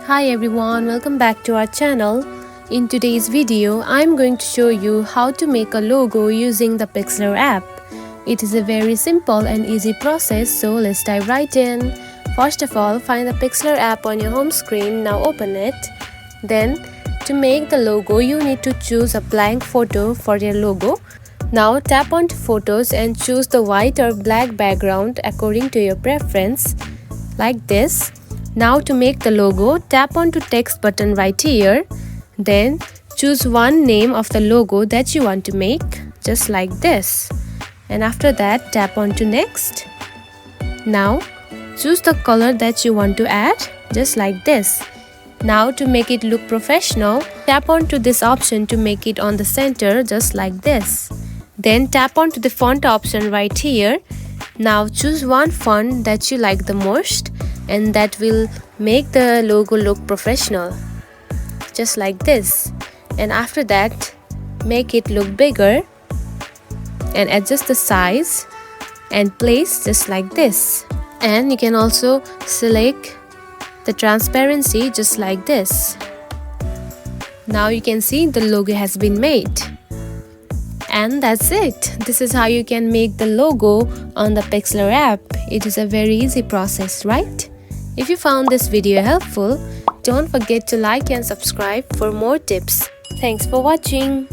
Hi everyone, welcome back to our channel. In today's video, I'm going to show you how to make a logo using the Pixlr app. It is a very simple and easy process, so let's dive right in. First of all, find the Pixlr app on your home screen. Now open it. Then, to make the logo, you need to choose a blank photo for your logo. Now tap onto photos and choose the white or black background according to your preference, like this. Now to make the logo, tap onto text button right here. Then choose one name of the logo that you want to make, just like this. And after that, tap onto next. Now choose the color that you want to add, just like this. Now to make it look professional, tap onto this option to make it on the center, just like this. Then tap onto the font option right here. Now choose one font that you like the most and that will make the logo look professional, just like this. And after that, make it look bigger and adjust the size and place just like this. And you can also select the transparency just like this. Now you can see the logo has been made. And that's it. This is how you can make the logo on the Pixlr app. It is a very easy process, right? If you found this video helpful, don't forget to like and subscribe for more tips. Thanks for watching.